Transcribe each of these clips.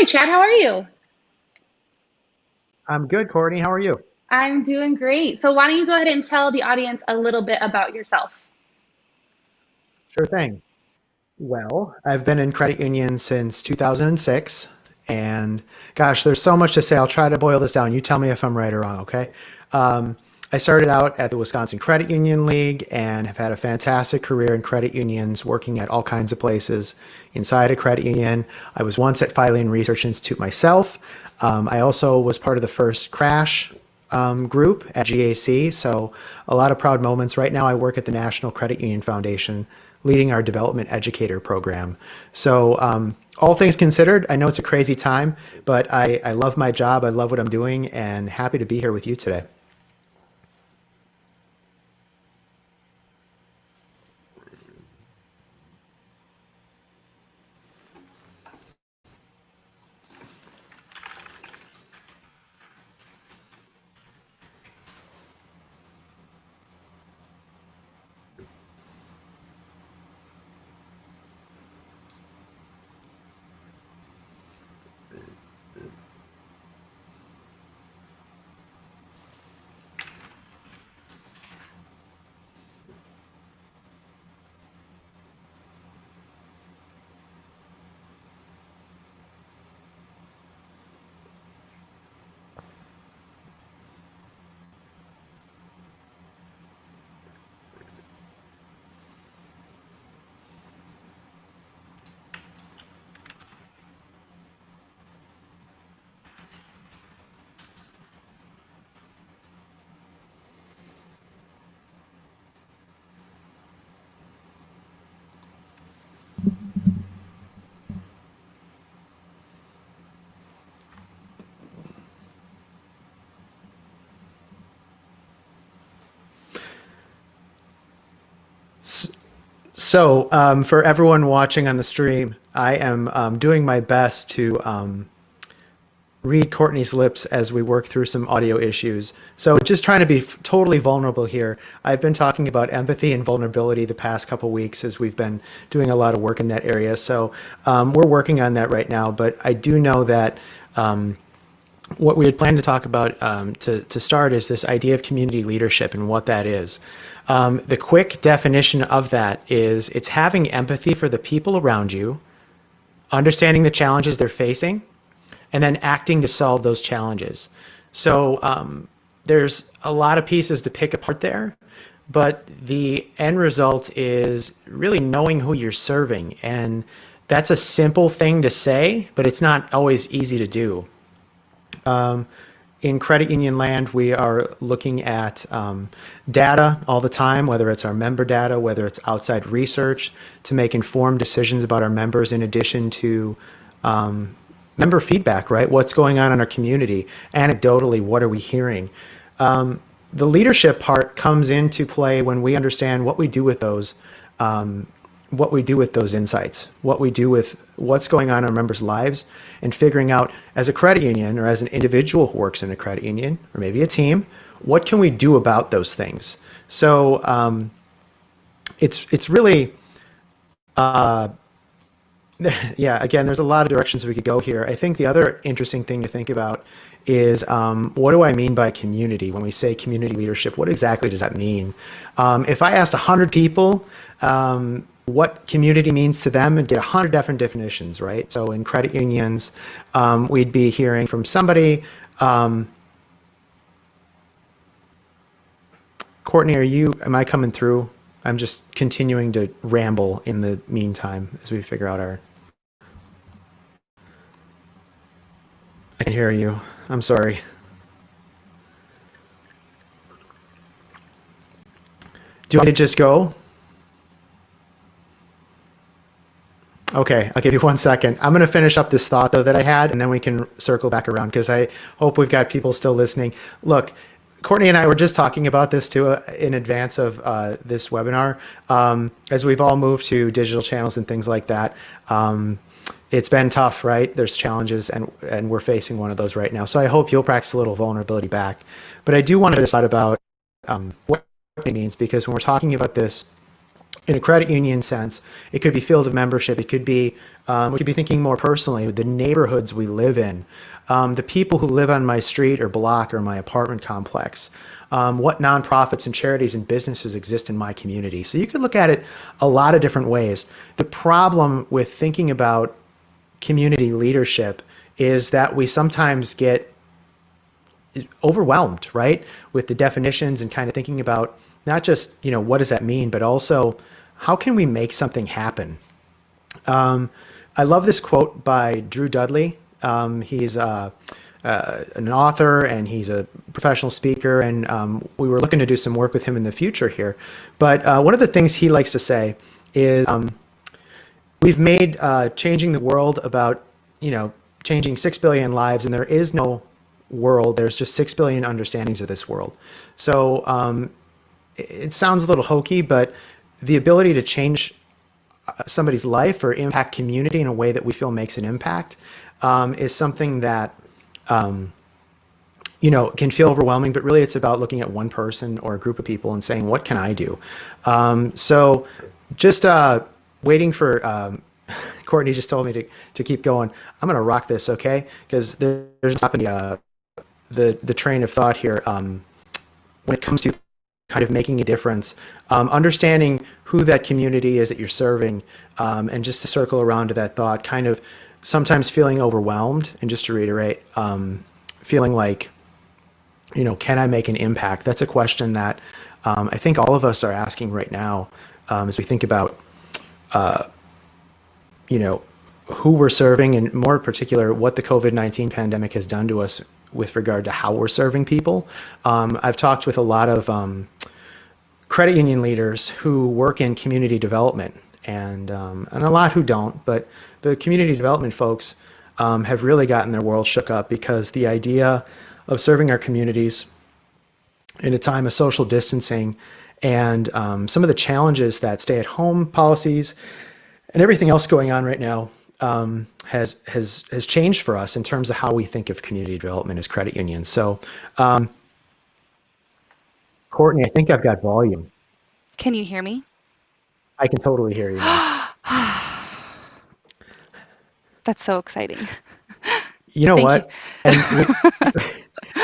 Hi, Chad. How are you? I'm good, Courtney. How are you? I'm doing great. So, why don't you go ahead and tell the audience a little bit about yourself? Sure thing. Well, I've been in credit union since 2006, and gosh, there's so much to say. I'll try to boil this down. You tell me if I'm right or wrong, okay? Um, I started out at the Wisconsin Credit Union League and have had a fantastic career in credit unions, working at all kinds of places inside a credit union. I was once at Filing Research Institute myself. I also was part of the first crash group at GAC, so a lot of proud moments. Right now, I work at the National Credit Union Foundation, leading our development educator program. So, all things considered, I know it's a crazy time, but I love my job. I love what I'm doing, and happy to be here with you today. So, for everyone watching on the stream, I am doing my best to read Courtney's lips as we work through some audio issues. So, just trying to be totally vulnerable here. I've been talking about empathy and vulnerability the past couple weeks as we've been doing a lot of work in that area. So, we're working on that right now. But I do know that what we had planned to talk about to start is this idea of community leadership and what that is. The quick definition of that is it's having empathy for the people around you, understanding the challenges they're facing, and then acting to solve those challenges. So there's a lot of pieces to pick apart there, but the end result is really knowing who you're serving. And that's a simple thing to say, but it's not always easy to do. In credit union land, we are looking at data all the time, whether it's our member data, whether it's outside research, to make informed decisions about our members, in addition to member feedback, right? What's going on in our community? Anecdotally, what are we hearing? The leadership part comes into play when we understand what we do with those insights, what we do with what's going on in our members' lives, and figuring out, as a credit union or as an individual who works in a credit union or maybe a team, what can we do about those things? So it's really yeah, again, there's a lot of directions we could go here. I think the other interesting thing to think about is what do I mean by community? When we say community leadership, what exactly does that mean? If I asked 100 people what community means to them, and get 100 different definitions, right? So in credit unions, we'd be hearing from somebody. Courtney, am I coming through? I'm just continuing to ramble in the meantime as we figure out our. I can hear you. I'm sorry. Do you want me to just go? Okay, I'll give you 1 second. I'm going to finish up this thought, though, that I had, and then we can circle back around, because I hope we've got people still listening. Look, Courtney and I were just talking about this too in advance of this webinar. As we've all moved to digital channels and things like that, it's been tough, right? There's challenges, and we're facing one of those right now. So I hope you'll practice a little vulnerability back. But I do want to thought about what it means, because when we're talking about this In a credit union sense, it could be field of membership. It could be we could be thinking more personally the neighborhoods we live in, the people who live on my street or block or my apartment complex. What nonprofits and charities and businesses exist in my community. So you could look at it a lot of different ways. The problem with thinking about community leadership is that we sometimes get overwhelmed, right, with the definitions and kind of thinking about not just, what does that mean, but also how can we make something happen? I love this quote by Drew Dudley. He's an author and he's a professional speaker, and we were looking to do some work with him in the future here. But one of the things he likes to say is we've made changing the world about, changing 6 billion lives, and there is no world. There's just 6 billion understandings of this world. So it sounds a little hokey, but the ability to change somebody's life or impact community in a way that we feel makes an impact is something that can feel overwhelming, but really it's about looking at one person or a group of people and saying, what can I do? So just waiting for Courtney just told me to keep going. I'm going to rock this, okay? Because there's not the train of thought here when it comes to kind of making a difference, understanding who that community is that you're serving, and just to circle around to that thought, kind of sometimes feeling overwhelmed, and just to reiterate, feeling like, can I make an impact? That's a question that I think all of us are asking right now as we think about, who we're serving, and more in particular, what the COVID-19 pandemic has done to us with regard to how we're serving people. I've talked with a lot of credit union leaders who work in community development, and a lot who don't, but the community development folks have really gotten their world shook up, because the idea of serving our communities in a time of social distancing and some of the challenges that stay-at-home policies and everything else going on right now has changed for us in terms of how we think of community development as credit unions. So, Courtney, I think I've got volume. Can you hear me? I can totally hear you now. That's so exciting. You know Thank what? And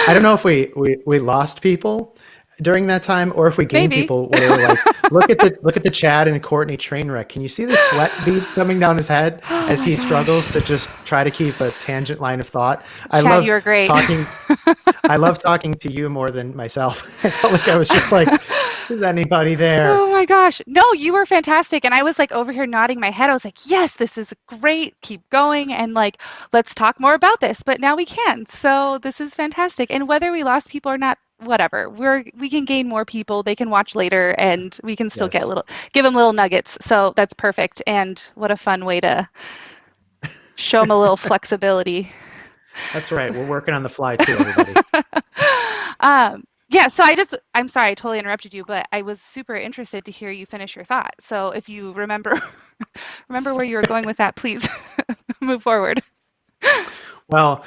I don't know if we lost people during that time, or if we gained Maybe. people where they were like, look at the Chad and Courtney train wreck. Can you see the sweat beads coming down his head Oh as my he struggles gosh. to just try to keep a tangent line of thought? I Chad, love you're great. talking. I love talking to you more than myself. I felt like I was just like, is anybody there? Oh my gosh. No, you were fantastic. And I was like over here nodding my head. I was like, yes, this is great. Keep going. And like, let's talk more about this. But now we can. So this is fantastic. And whether we lost people or not, whatever, we can gain more people. They can watch later and we can still Yes, give them little nuggets. So that's perfect. And what a fun way to show them a little flexibility. that's right. We're working on the fly too, everybody. Yeah, so I'm sorry, I totally interrupted you, but I was super interested to hear you finish your thought. So if you remember where you were going with that, please move forward. Well,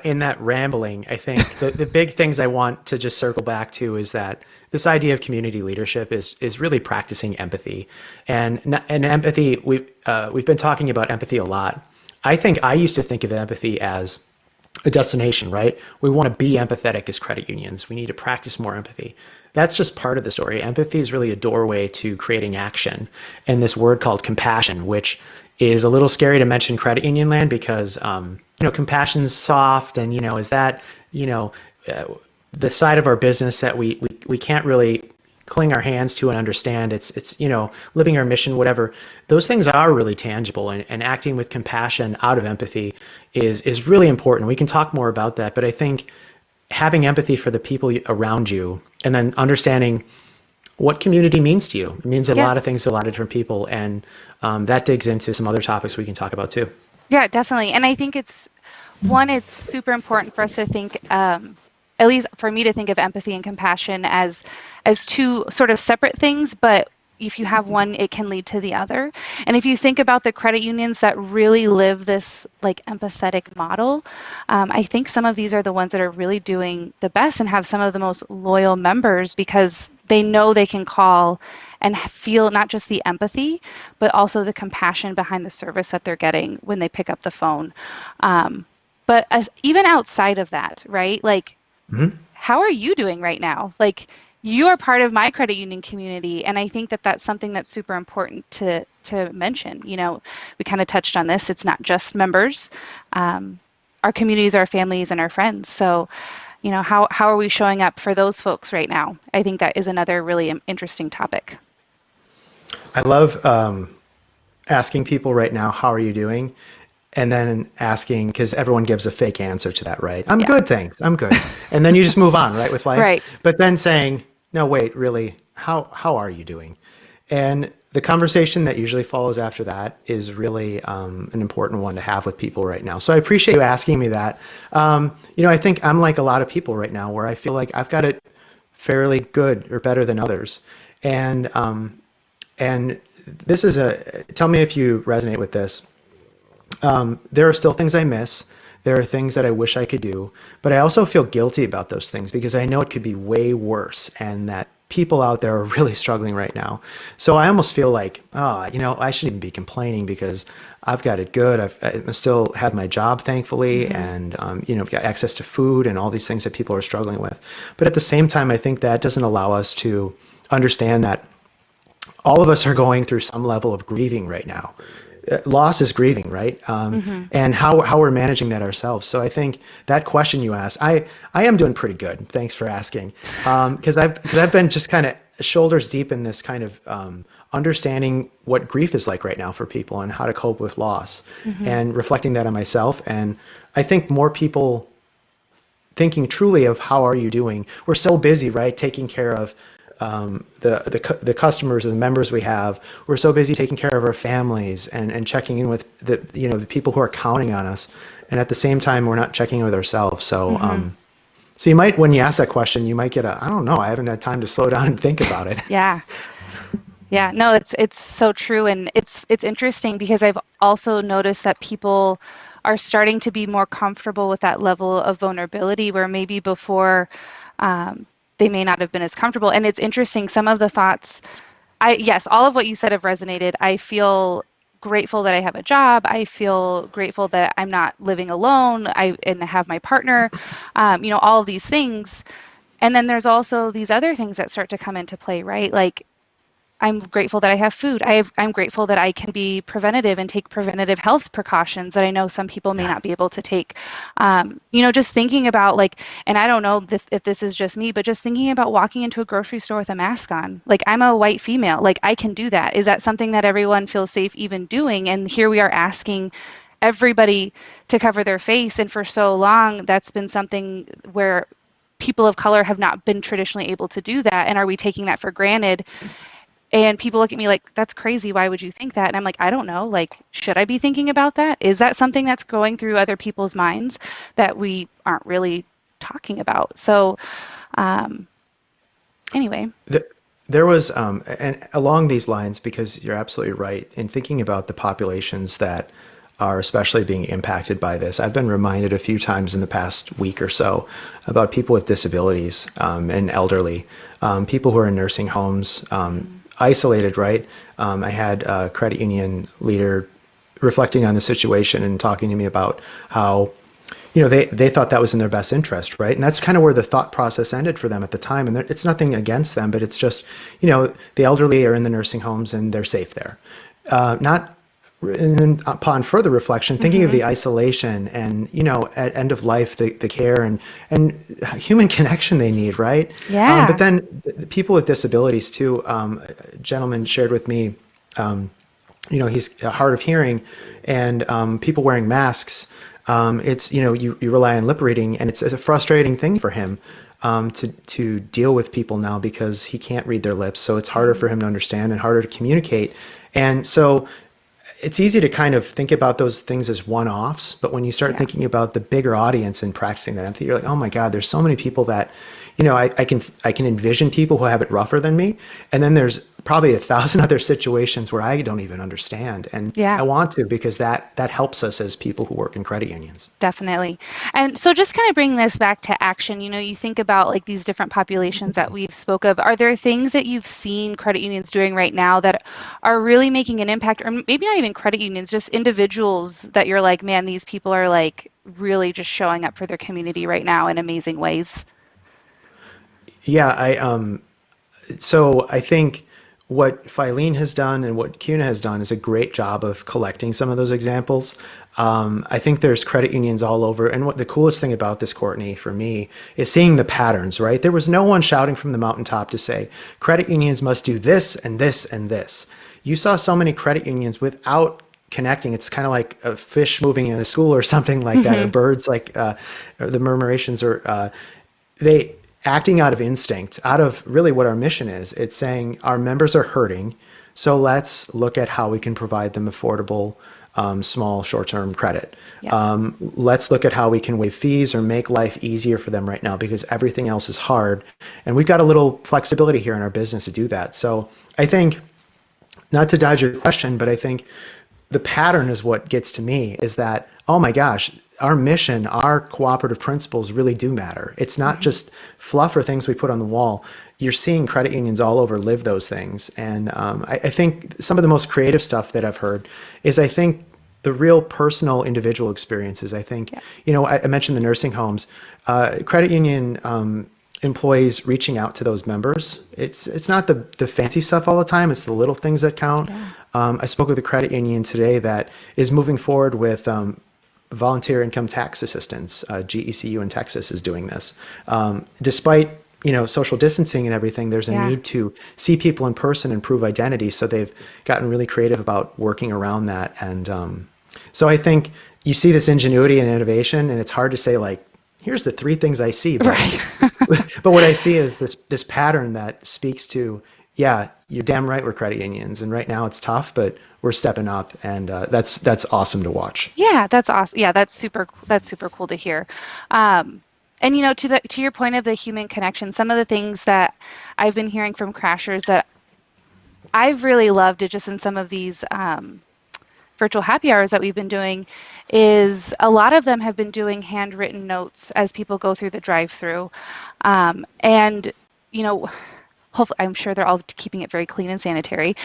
in that rambling, I think the big things I want to just circle back to is that this idea of community leadership is really practicing empathy, and empathy. We've been talking about empathy a lot. I think I used to think of empathy as a destination, right? We want to be empathetic as credit unions. We need to practice more empathy. That's just part of the story. Empathy is really a doorway to creating action. And this word called compassion, which is a little scary to mention credit union land because, compassion's soft and, is that, the side of our business that we can't really cling our hands to and understand. It's living our mission, whatever. Those things are really tangible, and acting with compassion out of empathy is really important. We can talk more about that, but I think having empathy for the people around you and then understanding what community means to you. It means a Yeah. lot of things to a lot of different people, and that digs into some other topics we can talk about too. Yeah, definitely. And I think it's super important for us to think, at least for me to think of empathy and compassion as two sort of separate things, but if you have one, it can lead to the other. And if you think about the credit unions that really live this like empathetic model, I think some of these are the ones that are really doing the best and have some of the most loyal members because they know they can call and feel not just the empathy, but also the compassion behind the service that they're getting when they pick up the phone. But even outside of that, right? Like, Mhm. how are you doing right now? Like, you are part of my credit union community, and I think that that's something that's super important to mention. You know, we kind of touched on this. It's not just members. Our communities, our families, and our friends. So, you know, how are we showing up for those folks right now? I think that is another really interesting topic. I love asking people right now, how are you doing? And then asking, because everyone gives a fake answer to that, right? I'm Yeah. good, thanks. I'm good. And then you just move on, right, with life. Right. But then saying, no, wait, really, how are you doing? And the conversation that usually follows after that is really an important one to have with people right now. So I appreciate you asking me that. You know, I think I'm like a lot of people right now where I feel like I've got it fairly good or better than others. And this is tell me if you resonate with this. There are still things I miss. There are things that I wish I could do, but I also feel guilty about those things because I know it could be way worse and that people out there are really struggling right now. So I almost feel like, oh, you know, I shouldn't even be complaining because I've got it good. I still have my job, thankfully, and, you know, I've got access to food and all these things that people are struggling with. But at the same time, I think that doesn't allow us to understand that all of us are going through some level of grieving right now. Loss is grieving, right? And how we're managing that ourselves. So I think that question you asked, I am doing pretty good. Thanks for asking, because I've been just kind of shoulders deep in this kind of understanding what grief is like right now for people and how to cope with loss, and reflecting that on myself. And I think more people thinking truly of how are you doing. We're so busy, right, taking care of the customers and the members we have. We're so busy taking care of our families and checking in with the people who are counting on us, and at the same time we're not checking in with ourselves. So so you might, when you ask that question, you might get I don't know, I haven't had time to slow down and think about it. Yeah. Yeah, no, it's so true, and it's interesting because I've also noticed that people are starting to be more comfortable with that level of vulnerability where maybe before they may not have been as comfortable. And it's interesting, some of the thoughts, yes, all of what you said have resonated. I feel grateful that I have a job. I feel grateful that I'm not living alone. And I have my partner, you know, all of these things. And then there's also these other things that start to come into play, right? Like, I'm grateful that I have food. I'm grateful that I can be preventative and take preventative health precautions that I know some people may Yeah. not be able to take. You know, just thinking about like, and I don't know if this is just me, but just thinking about walking into a grocery store with a mask on. Like, I'm a white female, like I can do that. Is that something that everyone feels safe even doing? And here we are asking everybody to cover their face. And for so long, that's been something where people of color have not been traditionally able to do that. And are we taking that for granted? And people look at me like, that's crazy. Why would you think that? And I'm like, I don't know. Like, should I be thinking about that? Is that something that's going through other people's minds that we aren't really talking about? So, anyway. There was, and along these lines, because you're absolutely right, in thinking about the populations that are especially being impacted by this, I've been reminded a few times in the past week or so about people with disabilities, and elderly, people who are in nursing homes, isolated, right? I had a credit union leader reflecting on the situation and talking to me about how, you know, they thought that was in their best interest, right? And that's kind of where the thought process ended for them at the time. And it's nothing against them, but it's just, you know, the elderly are in the nursing homes and they're safe there. Not And then upon further reflection, thinking of the isolation and, you know, at end of life, the care and human connection they need, right? But Yeah. then people with disabilities too. A gentleman shared with me, you know, he's hard of hearing, and people wearing masks. It's, you know, you rely on lip reading, and it's a frustrating thing for him to deal with people now because he can't read their lips. So it's harder for him to understand and harder to communicate. And so it's easy to kind of think about those things as one-offs, but when you start Yeah. thinking about the bigger audience and practicing that empathy, you're like, oh my God, there's so many people that, I can envision people who have it rougher than me, and then there's probably 1,000 other situations where I don't even understand, and I Yeah. want to, because that helps us as people who work in credit unions. Definitely. And so just kind of bring this back to action, you think about like these different populations that we've spoke of. Are there things that you've seen credit unions doing right now that are really making an impact, or maybe not even credit unions, just individuals that you're like, man, these people are like really just showing up for their community right now in amazing ways? Yeah, so I think what Filene has done and what CUNA has done is a great job of collecting some of those examples. I think there's credit unions all over. And what the coolest thing about this, Courtney, for me, is seeing the patterns, right? There was no one shouting from the mountaintop to say, credit unions must do this and this and this. You saw so many credit unions without connecting. It's kind of like a fish moving in a school or something like that, or birds like or the murmurations, or they acting out of instinct, out of really what our mission is. It's saying our members are hurting, so let's look at how we can provide them affordable, small, short-term credit. Yeah. Let's look at how we can waive fees or make life easier for them right now, because everything else is hard. And we've got a little flexibility here in our business to do that. So I think, not to dodge your question, but I think the pattern is what gets to me, is that, oh my gosh, our mission, our cooperative principles really do matter. It's not just fluff or things we put on the wall. You're seeing credit unions all over live those things. And I think some of the most creative stuff that I've heard is, I think, the real personal individual experiences. I think, I mentioned the nursing homes, credit union employees reaching out to those members. It's not the fancy stuff all the time. It's the little things that count. Yeah. I spoke with a credit union today that is moving forward with volunteer income tax assistance. GECU in Texas is doing this. Despite social distancing and everything, there's a need to see people in person and prove identity. So they've gotten really creative about working around that. And so I think you see this ingenuity and innovation, and it's hard to say, like, here's the 3 things I see. But, Right. but what I see is this pattern that speaks to, yeah, you're damn right, we're credit unions, and right now it's tough, but we're stepping up, and that's awesome to watch. Yeah, that's awesome. Yeah, that's super cool to hear. And to your point of the human connection, some of the things that I've been hearing from crashers that I've really loved, it just in some of these virtual happy hours that we've been doing, is a lot of them have been doing handwritten notes as people go through the drive-through, and hopefully, I'm sure they're all keeping it very clean and sanitary.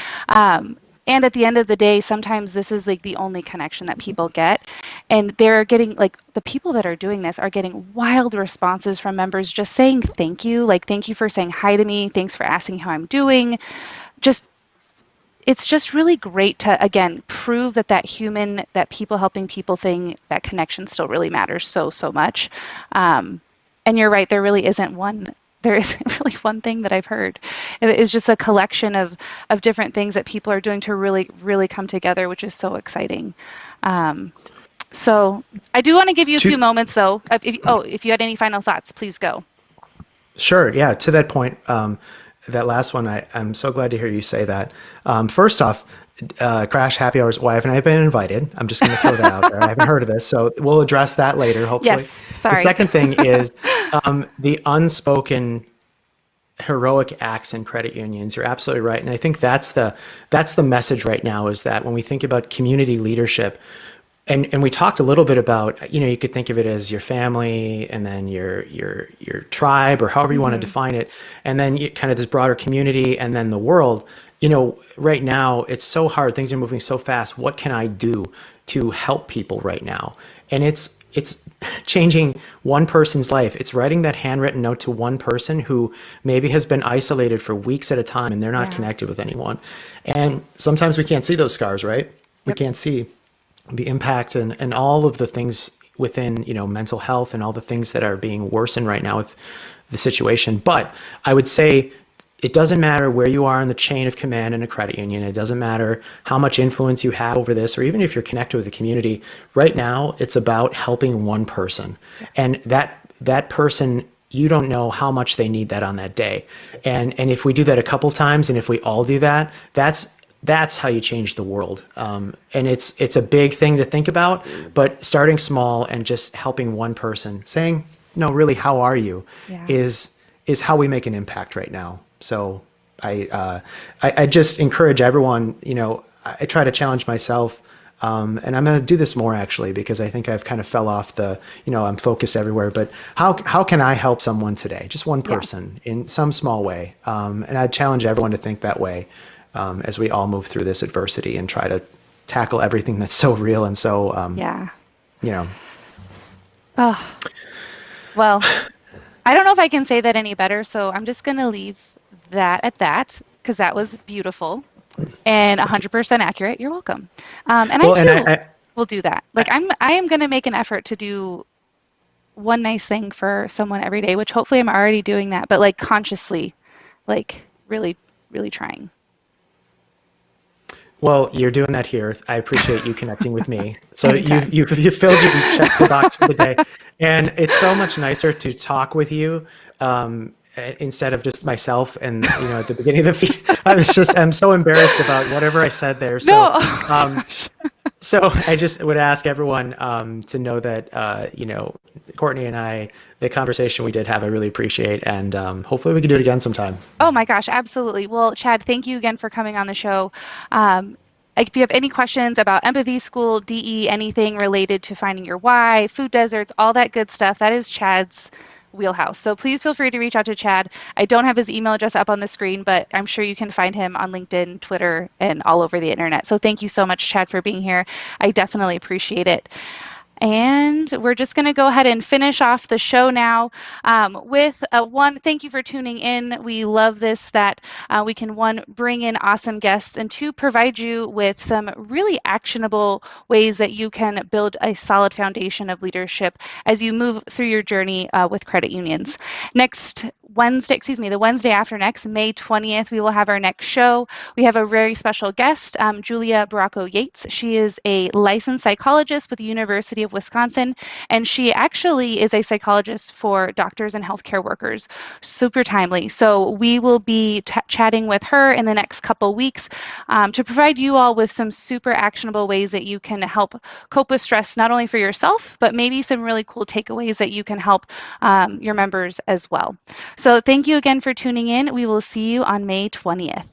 And at the end of the day, sometimes this is like the only connection that people get. And they're getting, like, the people that are doing this are getting wild responses from members just saying thank you. Like, thank you for saying hi to me. Thanks for asking how I'm doing. It's just really great to, again, prove that people helping people thing, that connection still really matters so, so much. And you're right, there isn't really one thing that I've heard. It is just a collection of different things that people are doing to really, really come together, which is so exciting. So I do want to give you a few moments, though. If you had any final thoughts, please go. Sure. Yeah. To that point, that last one, I'm so glad to hear you say that. First off, Crash Happy Hours, why haven't I been invited? I'm just going to throw that out there. I haven't heard of this, so we'll address that later, hopefully. Yes, sorry. The second thing is the unspoken heroic acts in credit unions. You're absolutely right. And I think that's the message right now, is that when we think about community leadership, and we talked a little bit about, you could think of it as your family, and then your tribe, or however you want to define it, and then kind of this broader community, and then the world. Right now it's so hard. Things are moving so fast. What can I do to help people right now? And it's changing one person's life. It's writing that handwritten note to one person who maybe has been isolated for weeks at a time, and they're not connected with anyone. And sometimes we can't see those scars, right? We can't see the impact and all of the things within, mental health, and all the things that are being worsened right now with the situation. But I would say, it doesn't matter where you are in the chain of command in a credit union. It doesn't matter how much influence you have over this, or even if you're connected with the community. Right now, it's about helping one person. And that person, you don't know how much they need that on that day. And if we do that a couple times, and if we all do that, that's how you change the world. And it's a big thing to think about, but starting small and just helping one person, saying, no, really, how are you, is how we make an impact right now. So I just encourage everyone. I try to challenge myself, and I'm going to do this more actually because I think I've kind of fell off the. I'm focused everywhere. But how can I help someone today? Just one person in some small way, and I challenge everyone to think that way as we all move through this adversity and try to tackle everything that's so real and so Oh, well, I don't know if I can say that any better, so I'm just going to leave that at that because that was beautiful and 100% accurate. You're welcome. And well, I too and will do that. Like I am going to make an effort to do one nice thing for someone every day, which hopefully I'm already doing that, but like consciously, like really, really trying. Well, you're doing that here. I appreciate you connecting with me. So Anytime. you've filled you've checked the box for the day, and it's so much nicer to talk with you instead of just myself. And at the beginning of the feed, I'm so embarrassed about whatever I said there. So No. Oh um, gosh. so I just would ask everyone to know that Courtney and I, the conversation we did have, I really appreciate, and hopefully we can do it again sometime. Oh my gosh, absolutely. Well, Chad, thank you again for coming on the show. Um, if you have any questions about empathy, school, DE, anything related to finding your why, food deserts, all that good stuff, that is Chad's wheelhouse. So please feel free to reach out to Chad. I don't have his email address up on the screen, but I'm sure you can find him on LinkedIn, Twitter, and all over the internet. So thank you so much, Chad, for being here. I definitely appreciate it. And we're just going to go ahead and finish off the show now with one, thank you for tuning in. We love this, that we can, one, bring in awesome guests, and two, provide you with some really actionable ways that you can build a solid foundation of leadership as you move through your journey with credit unions. Next Wednesday, the Wednesday after next, May 20th, we will have our next show. We have a very special guest, Julia Baracco Yates. She is a licensed psychologist with the University of Wisconsin, and she actually is a psychologist for doctors and healthcare workers. Super timely. So we will be chatting with her in the next couple weeks to provide you all with some super actionable ways that you can help cope with stress, not only for yourself, but maybe some really cool takeaways that you can help your members as well. So thank you again for tuning in. We will see you on May 20th.